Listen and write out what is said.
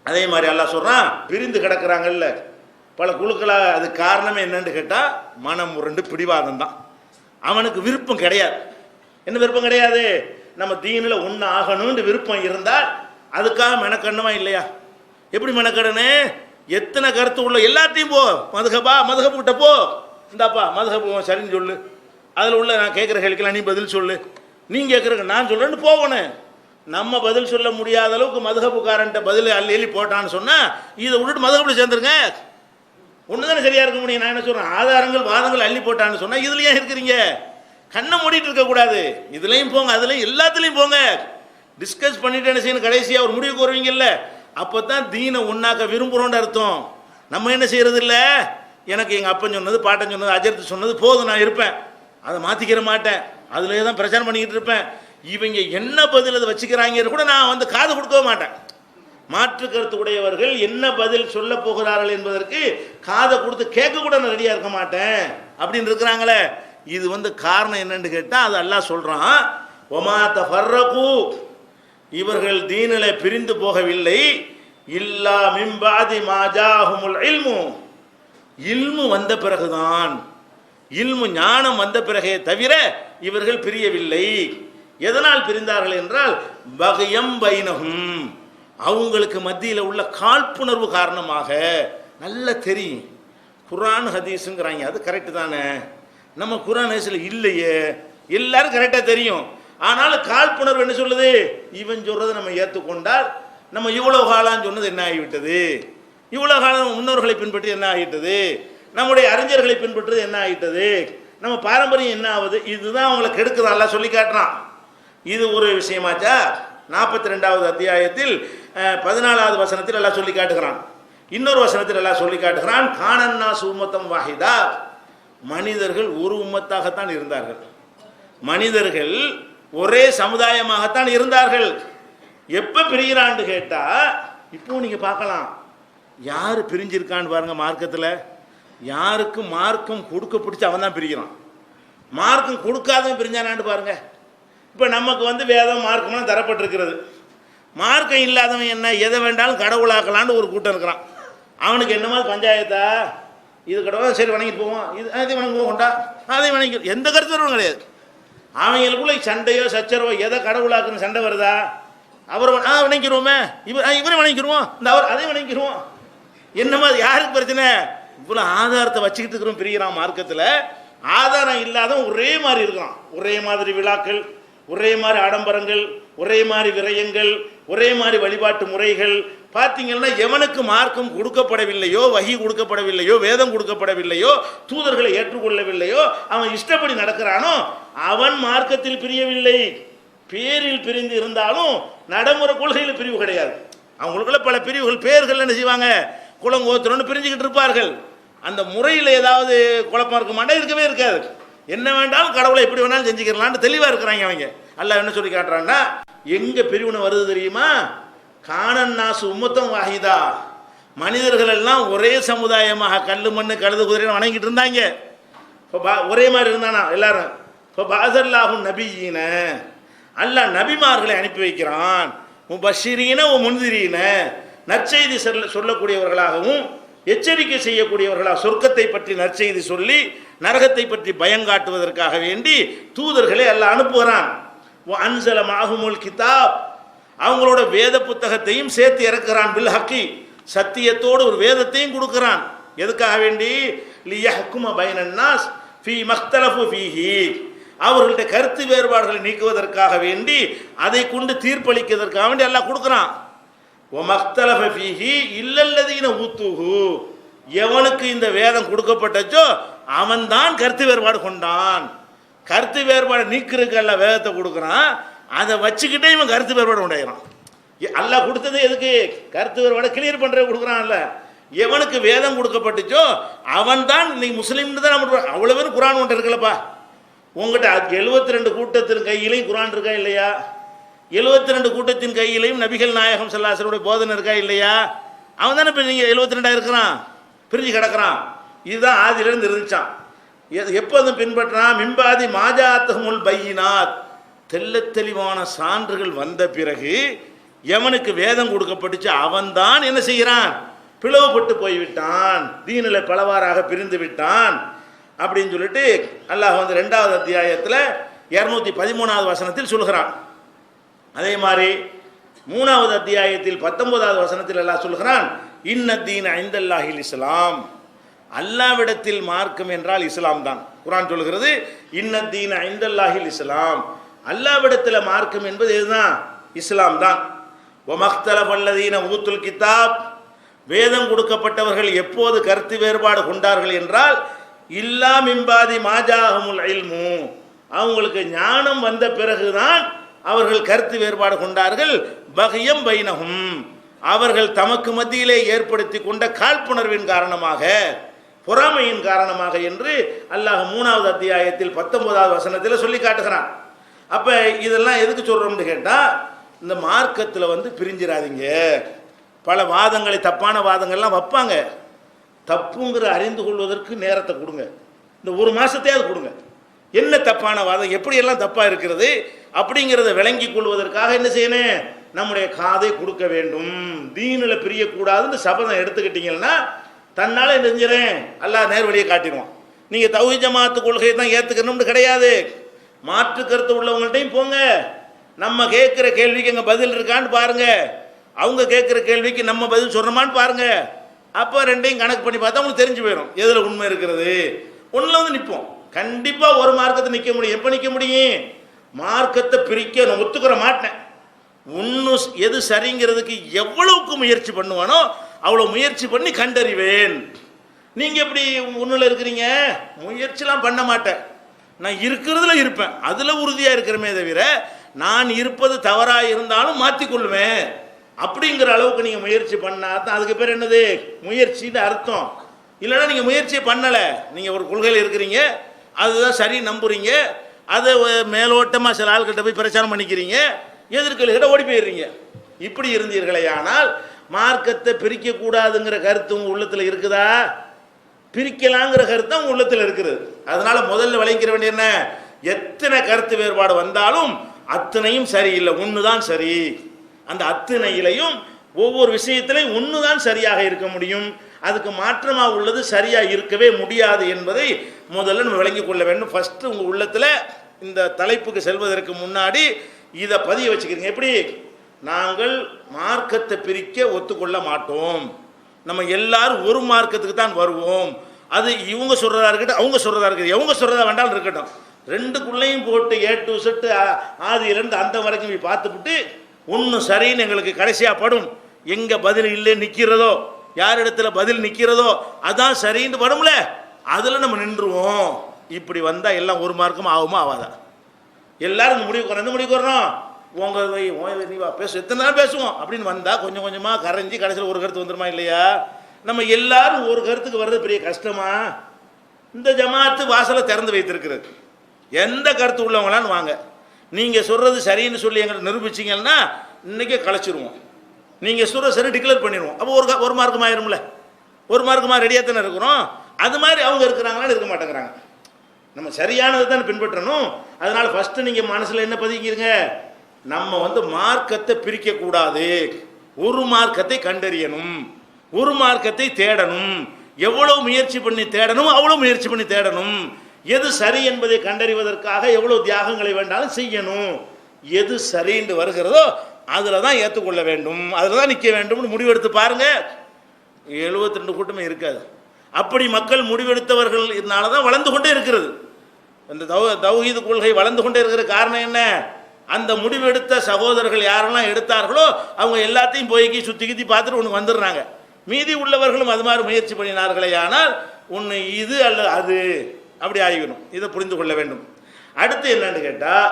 அதே மாதிரி அல்லாஹ் சொல்கிறான், பிரிந்து கிடக்கிறாங்கல்ல பல குழுக்களாக, அது காரணமே என்னன்னு கேட்டால் மனம் முரண்டு பிடிவாதம் தான். அவனுக்கு விருப்பம் கிடையாது. என்ன விருப்பம் கிடையாது? நம்ம தீனில் ஒன்று ஆகணும்னு விருப்பம் இருந்தால் அதுக்காக மெனக்கண்ணுமா இல்லையா? எப்படி மெனக்கடனே? எத்தனை கருத்து உள்ள எல்லாத்தையும் போ, மதுகப்பு கிட்ட போ, இந்தாப்பா மதுகப்பு சரின்னு சொல்லு, அதில் உள்ள நான் கேட்குற கேள்விக்கெல்லாம் நீ பதில் சொல்லு, நீ கேட்குறக்கு நான் சொல்கிறேன்னு போகணும். நம்ம பதில் சொல்ல முடியாத அளவுக்கு மதுகப்புக்காரன்ட்ட பதில் அள்ளி போட்டான்னு சொன்னால் இதை விட்டுட்டு மதுகப்பில் சேர்ந்துருங்க. ஒன்று தானே சரியாக இருக்க முடியும். நான் என்ன சொல்கிறேன், ஆதாரங்கள் வாதங்கள் அள்ளி போட்டான்னு சொன்னால் இதில் ஏன் இருக்கிறீங்க? கண்ணை மூடிட்டு இருக்கக்கூடாது. இதுலேயும் போங்க, அதுலேயும் எல்லாத்துலேயும் போங்க. டிஸ்கஸ் பண்ணிட்டு என்ன செய்யணும், கடைசியாக ஒரு முடிவுக்கு வருவீங்கல்ல, அப்போ தான் தீனை ஒன்றாக்க விரும்புகிறோன்னு அர்த்தம். நம்ம என்ன செய்கிறது இல்லை, எனக்கு எங்கள் அப்பன் சொன்னது, பாட்டன் சொன்னது, அஜர்த்து சொன்னது போதும், நான் இருப்பேன், அதை மாற்றிக்கிற மாட்டேன், அதிலே தான் பிரச்சாரம் பண்ணிக்கிட்டு இருப்பேன். இவங்க என்ன பதில் அதை வச்சுக்கிறாங்க கூட நான் வந்து காது கொடுக்கவே மாட்டேன். மாற்று கருத்து உடையவர்கள் என்ன பதில் சொல்ல போகிறார்கள் என்பதற்கு காதை கொடுத்து கேட்க கூட நான் ரெடியாக இருக்க மாட்டேன் அப்படின்னு இருக்கிறாங்களே. இது வந்து காரணம் என்னன்னு கேட்டால் அது அல்லாஹ் சொல்கிறான், ஒமா தஃபர்ரகு, இவர்கள் தீனிலே பிரிந்து போகவில்லை, இல்லா மிம்பாதி மாஜாஹுமுல் இல்மு, இல்மு வந்த பிறகுதான், இல்மு ஞானம் வந்த பிறகே தவிர இவர்கள் பிரியவில்லை. எதனால் பிரிந்தார்கள் என்றால் பகயம் பைனஹும், அவங்களுக்கு மத்தியில் உள்ள காழ்ப்புணர்வு காரணமாக. நல்ல தெரியும் குர்ஆன் ஹதீஸுங்கிறாங்க, அது கரெக்டு தானே, நம்ம குர்ஆன் ஹதீஸில் இல்லையே, எல்லாரும் கரெக்டாக தெரியும். ஆனாலும் காழ்ப்புணர்வு என்ன சொல்லுது, இவன் சொல்றதை நம்ம ஏற்றுக்கொண்டால் நம்ம இவ்வளவு காலம் சொன்னது என்ன ஆகிவிட்டது, இவ்வளவு காலம் முன்னோர்களை பின்பற்றி என்ன ஆகிட்டது, நம்முடைய அறிஞர்களை பின்பற்றுறது என்ன ஆகிட்டது, நம்ம பாரம்பரியம் என்ன ஆகுது, இதுதான் அவங்களை கெடுக்குது. அல்லாஹ் சொல்லி காட்டுறான். இது ஒரு விஷயமாச்சா. 42வது அத்தியாயத்தில் 14வது வசனத்தில் எல்லாம் சொல்லி காட்டுகிறான். இன்னொரு வசனத்தில் எல்லாம் சொல்லி காட்டுகிறான், கானன்னாஸ் உம்மத்தம் வாஹிதா, மனிதர்கள் ஒரு உம்மத்தாகத்தான் இருந்தார்கள், மனிதர்கள் ஒரே சமுதாயமாகத்தான் இருந்தார்கள். எப்போ பிரிகிறான்னு கேட்டால் இப்போ நீங்கள் பார்க்கலாம், யார் பிரிஞ்சிருக்கான்னு பாருங்க. மார்க்கத்தில் யாருக்கு மார்க்கம் கொடுக்க பிடிச்சி அவன் தான் பிரிக்கிறான், மார்க்கம் கொடுக்காதவன் பிரிஞ்சானான்னு பாருங்க. இப்போ நமக்கு வந்து வேதம் மார்க்கம்லாம் தரப்பட்டிருக்கிறது, மார்க்கம் இல்லாதவன் என்ன எதை வேண்டாலும் கடவுளாக்கலான்னு ஒரு கூட்டம் இருக்கிறான். அவனுக்கு என்ன மாதிரி பஞ்சாயத்தா, இது கடவுள் சரி வணங்கிட்டு போவோம், இது அதையும் வணங்குவோம் கொண்டா, அதையும் வணங்கி, எந்த கருத்து கிடையாது. அவங்களுக்குள்ள சண்டையோ சச்சரவோ எதை கடவுளாக்குன்னு சண்டை வருதா, அவரை வணங்கிடுவோமே, இவரை வணங்கிடுவோம், இந்த அவர் அதை வணங்கிடுவோம், என்ன மாதிரி யாருக்கு பிரச்சனை? இவ்வளோ ஆதாரத்தை வச்சுக்கிட்டு இருக்கிறோம் பிரிகிறான். மார்க்கத்தில் ஆதாரம் இல்லாதவன் ஒரே மாதிரி இருக்கான், ஒரே மாதிரி விழாக்கள், ஒரே மாதிரி ஆடம்பரங்கள், ஒரே மாதிரி விரயங்கள், ஒரே மாதிரி வழிபாட்டு முறைகள். பார்த்தீங்கன்னா எவனுக்கு மார்க்கம் கொடுக்கப்படவில்லையோ, வஹி கொடுக்கப்படவில்லையோ, வேதம் கொடுக்கப்படவில்லையோ, தூதர்களை ஏற்றுக்கொள்ளவில்லையோ, அவன் இஷ்டப்படி நடக்கிறானோ அவன் மார்க்கத்தில் பிரியவில்லை. பேரில் பிரிந்து இருந்தாலும் நடைமுறை கொள்கையில் பிரிவு கிடையாது. அவங்களுக்குள்ள பல பிரிவுகள், பேர்கள் என்ன செய்வாங்க, குலங்கோத்திரம்னு பிரிஞ்சுக்கிட்டு இருப்பார்கள். அந்த முறையில் ஏதாவது குழப்பம் இருக்க மாட்டா, இருக்கவே இருக்காது. என்ன வேண்டாலும் கடவுளை எப்படி வேணாலும் செஞ்சுக்கலான்னு தெளிவாக இருக்கிறாங்க அவங்க. அல்லாஹ் என்ன சொல்லி காட்டுறான்னா, எங்கே பிரிவினை வருது தெரியுமா? கானன்னாசு உம்மத்தம் வாஹிதா, மனிதர்கள் எல்லாம் ஒரே சமுதாயமாக கல்லு மண்ணு கழுது குதிரை வணங்கிட்டு இருந்தாங்க, ஒரே மாதிரி இருந்தானா எல்லாரும். இப்போ பாசல்லாஹும் நபியின, அல்லாஹ் நபிமார்களை அனுப்பி வைக்கிறான், முபஷிரீன முன்திரீன, நற்செய்தி சொல்லக்கூடியவர்களாகவும் எச்சரிக்கை செய்யக்கூடியவர்களாக, சொர்க்கத்தை பற்றி நற்செய்தி சொல்லி நரகத்தை பற்றி பயங்காட்டுவதற்காக வேண்டி தூதர்களை அல்லாஹ் அனுப்புகிறான். அன்சல மாஹுமுல் கிதாப், அவங்களோட வேத புத்தகத்தையும் சேர்த்து இறக்குறான். பில் ஹக்கி, சத்தியத்தோடு ஒரு வேதத்தையும் கொடுக்குறான். எதுக்காக வேண்டி? லியஹ்கும பைனன்னாஸ் ஃபீ மக்தலஃபு ஃபீஹி, அவர்கள்ட்ட கருத்து வேறுபாடுகளை நீக்குவதற்காக வேண்டி, அதை கொண்டு தீர்ப்பளிக்கிறதற்காக வேண்டி அல்லாஹ் கொடுக்குறான். ஒமக்தலஃப ஃபீஹி இல்லல்லதீன ஊத்துஹு, எவனுக்கு இந்த வேதம் கொடுக்கப்பட்டச்சோ அவன்தான் கருத்து வேறுபாடு கொண்டான். கருத்து வேறுபாடு நீக்கிறதுக்கு அல்ல வேதத்தை கொடுக்குறான், அதை வச்சுக்கிட்டே இவன் கருத்து வேறுபாடு உண்டாயிரான். அல்லாஹ் கொடுத்தது எதுக்கு? கருத்து வேறுபாடு கிளியர் பண்ணுறது கொடுக்குறான்ல. எவனுக்கு வேதம் கொடுக்கப்பட்டுச்சோ அவன் தான் இன்னைக்கு முஸ்லீம்னு தான் நம்ம. அவ்வளோ பேரும் குரான் ஒன்று இருக்குல்லப்பா, உங்கள்கிட்ட 72 கூட்டத்தின் கையிலையும் குரான் இருக்கா இல்லையா? 72 கூட்டத்தின் கையிலையும் நபிகள் நாயகம் ஸல்லல்லாஹு அலைஹி வஸல்லம் போதனை இருக்கா இல்லையா? அவன் தானே இப்போ நீங்கள் 72 இருக்கிறான், பிரிஞ்சு கிடக்கிறான். இதுதான் ஆதியிலிருந்து இருந்துச்சான். எப்போதும் பின்பற்றான். மிம்பாதி மாஜாத்துஹுமுல் பையினாத், தெல்ல தெளிவான சான்றுகள் வந்த பிறகு எவனுக்கு வேதம் கொடுக்கப்பட்டுச்சு அவன்தான் என்ன செய்கிறான், பிளவுபட்டு போய்விட்டான், தீனில் பலவாறாக பிரிந்து விட்டான் அப்படின்னு சொல்லிட்டு அல்லாஹ் வந்து 2வது அத்தியாயத்தில் 213வது வசனத்தில் சொல்கிறான். அதே மாதிரி 3வது அத்தியாயத்தில் 19வது வசனத்தில் அல்லாஹ் சொல்கிறான், இன்னத்தீன இந்தல்லாஹில் இஸ்லாம், அல்லாவிடத்தில் மார்க்கம் என்றால் இஸ்லாம் தான். குர்ஆன் சொல்கிறது இன்னத்தீன இந்தல்லாஹில் இஸ்லாம், அல்லாவிடத்தில் மார்க்கம் என்பது இதுதான், இஸ்லாம் தான். வமக்தலஃப அல்லதீன ஊத்துல் கிதாப், வேதம் கொடுக்கப்பட்டவர்கள் எப்போது கருத்து வேறுபாடு கொண்டார்கள் என்றால் இல்லா மிம்பாதி மாஜாஹுமுல் இல்மு, அவங்களுக்கு ஞானம் வந்த பிறகுதான் அவர்கள் கருத்து வேறுபாடு கொண்டார்கள். பகியம் பைனஹும், அவர்கள் தமக்கு மத்தியிலே ஏற்படுத்தி கொண்ட காழ்ப்புணர்வின் காரணமாக, பொறாமையின் காரணமாக என்று அல்லாஹ் 3வது அத்தியாயத்தில் 19வது வசனத்தில் சொல்லி காட்டுகிறான். அப்போ இதெல்லாம் எதுக்கு சொல்கிறோம்னு கேட்டால், இந்த மார்க்கத்தில் வந்து பிரிஞ்சிடாதீங்க. பல வாதங்களை, தப்பான வாதங்கள்லாம் வைப்பாங்க. தப்புங்கிற அறிந்து கொள்வதற்கு நேரத்தை கொடுங்க, இந்த 1 மாதத்தையாவது கொடுங்க. என்ன தப்பான வாதம், எப்படியெல்லாம் தப்பாக இருக்கிறது அப்படிங்கிறத விளங்கி கொள்வதற்காக என்ன செய்யணும், நம்முடைய காதை கொடுக்க வேண்டும். தீனில் பிரியக்கூடாதுன்னு சபதம் எடுத்துக்கிட்டீங்கன்னா தன்னால் என்ன செஞ்சிடறேன், அல்லாஹ் நேர் வழியை காட்டிடுவான். நீங்கள் தௌஹீத் ஜமாஅத் கொள்கையை தான் ஏற்றுக்கணும்னு கிடையாது, மாற்று கருத்து உள்ளவங்கள்ட்டையும் போங்க. நம்ம கேட்குற கேள்விக்கு எங்கள் பதில் இருக்கான்னு பாருங்க, அவங்க கேட்குற கேள்விக்கு நம்ம பதில் சொல்கிறோமான்னு பாருங்க. அப்போ ரெண்டையும் கணக்கு பண்ணி பார்த்தா உங்களுக்கு தெரிஞ்சு போயிடும் எதில் உண்மை இருக்கிறது. ஒன்றில் வந்து நிற்போம். கண்டிப்பாக ஒரு மார்க்கத்தை நிற்க முடியும். எப்போ நிற்க முடியும், மார்க்கத்தை பிரிக்க நான் ஒத்துக்கிற மாட்டேன். ஒன்று எது சரிங்கிறதுக்கு எவ்வளவுக்கு முயற்சி பண்ணுவானோ அவ்வளோ முயற்சி பண்ணி கண்டறிவேன். நீங்கள் எப்படி ஒன்றில் இருக்கிறீங்க, முயற்சிலாம் பண்ண மாட்டேன், நான் இருக்கிறதுல இருப்பேன், அதில் உறுதியாக இருக்கிறமே தவிர நான் இருப்பது தவறாக இருந்தாலும் மாற்றிக்கொள்வேன் அப்படிங்கிற அளவுக்கு நீங்கள் முயற்சி பண்ணால் தான் அதுக்கு பேர் என்னது, முயற்சின்னு அர்த்தம். இல்லைன்னா நீங்கள் முயற்சியை பண்ணலை, நீங்கள் ஒரு கொள்கையில் இருக்கிறீங்க, அதுதான் சரி நம்புறீங்க, அதை மேலோட்டமாக சில ஆள்கிட்ட போய் பிரச்சாரம் பண்ணிக்கிறீங்க, எதிர்கொள்கிட்ட ஓடி போயிடுறீங்க. இப்படி இருந்தீர்களே ஆனால் மார்க்கத்தை பிரிக்கக்கூடாதுங்கிற கருத்து உங்கள் உள்ளத்தில் இருக்குதா, பிரிக்கலாங்கிற கருத்து உங்கள் உள்ளத்தில் இருக்குது. அதனால முதல்ல விளங்கிற வேண்டிய என்ன, எத்தனை கருத்து வேறுபாடு வந்தாலும் அத்தனையும் சரியில்லை, ஒன்று தான் சரி. அந்த அத்தனையிலையும் ஒவ்வொரு விஷயத்திலையும் ஒன்று தான் சரியாக இருக்க முடியும், அதுக்கு மாற்றமாக உள்ளது சரியாக இருக்கவே முடியாது என்பதை முதல்ல நம்ம விளங்கிக் கொள்ள வேண்டும். ஃபஸ்ட்டு உங்கள் உள்ளத்தில் இந்த தலைப்புக்கு செல்வதற்கு முன்னாடி இதை பதிய வச்சுக்கிறீங்க. எப்படி, நாங்கள் மார்க்கத்தை பிரிக்க ஒத்துக்கொள்ள மாட்டோம், நம்ம எல்லாரும் ஒரு மார்க்கத்துக்கு தான் வருவோம். அது இவங்க சொல்கிறதா இருக்கட்டும், அவங்க சொல்கிறதா இருக்குது, எவங்க சொல்கிறதா வேண்டாலும் இருக்கட்டும், ரெண்டுக்குள்ளேயும் போட்டு A to Z ஆதியிலேருந்து அந்த வரைக்கும் போய் பார்த்துவிட்டு ஒன்று சரின்னு எங்களுக்கு கடைசியாக படும், எங்கே பதில் இல்லை நிற்கிறதோ, யார் இடத்துல பதில் நிற்கிறதோ அதான் சரின்னு படும்ல, அதில் நம்ம நின்றுவோம். இப்படி வந்தால் எல்லாம் ஒரு மார்க்கும் ஆகுமா ஆகாதா, எல்லாரும் இந்த முடிவுக்கு வரோம். எந்த முடிவுக்கு வரணும், உங்கள் நீ வா பேசு, எத்தனை நாள் பேசுவோம் அப்படின்னு வந்தால் கொஞ்சம் கொஞ்சமாக கரைஞ்சி கடைசியில் ஒரு கருத்து வந்துடுமா இல்லையா. நம்ம எல்லாரும் ஒரு கருத்துக்கு வர்றது பெரிய கஷ்டமா. இந்த ஜமாத்து வாசலை திறந்து வைத்திருக்கிறது, எந்த கருத்து உள்ளவங்களான்னு வாங்க, நீங்கள் சொல்கிறது சரின்னு சொல்லி எங்களை நிரூபிச்சிங்கன்னா இன்றைக்கே கலைச்சிருவோம். நீங்கள் சொல்கிற சரி டிக்ளேர் பண்ணிடுவோம். அப்போ ஒரு மார்க்கம் ஆயிரும்ல, ஒரு மார்க்கமாக ரெடியாக தானே இருக்கிறோம். அது மாதிரி அவங்க இருக்கிறாங்களான்னு இருக்க மாட்டேங்கிறாங்க. நம்ம சரியானதை தானே பின்பற்றணும். அதனால் ஃபஸ்ட்டு நீங்கள் மனசில் என்ன பதிக்கிறீங்க, நம்ம வந்து மார்க்கத்தை பிரிக்கக்கூடாது, ஒரு மார்க்கத்தை கண்டறியணும், ஒரு மார்க்கத்தை தேடணும். எவ்வளோ முயற்சி பண்ணி தேடணும் அவ்வளோ முயற்சி பண்ணி தேடணும். எது சரி என்பதை கண்டறிவதற்காக எவ்வளோ தியாகங்களை வேண்டாலும் செய்யணும். எது சரின்னு வருகிறதோ அதில் தான் ஏற்றுக்கொள்ள வேண்டும், அதில் தான் நிற்க வேண்டும்னு முடிவெடுத்து பாருங்கள். 72 கூட்டமே இருக்காது. அப்படி மக்கள் முடிவெடுத்தவர்கள் இதனால தான் வளர்ந்து கொண்டே இருக்கிறது. இந்த தௌஹீது கொள்கை வளர்ந்து கொண்டே இருக்கிற காரணம் என்ன, அந்த முடிவெடுத்த சகோதரர்கள் யாரெல்லாம் எடுத்தார்களோ அவங்க எல்லாத்தையும் போய்க்கு சுற்றி கித்தி பார்த்துட்டு ஒன்று வந்துடுறாங்க. மீதி உள்ளவர்களும் அது மாதிரி முயற்சி பண்ணினார்களே ஆனால் ஒன்று இது அல்ல அது அப்படி ஆகிவிடும். இதை புரிந்து கொள்ள வேண்டும். அடுத்து என்னன்னு கேட்டால்,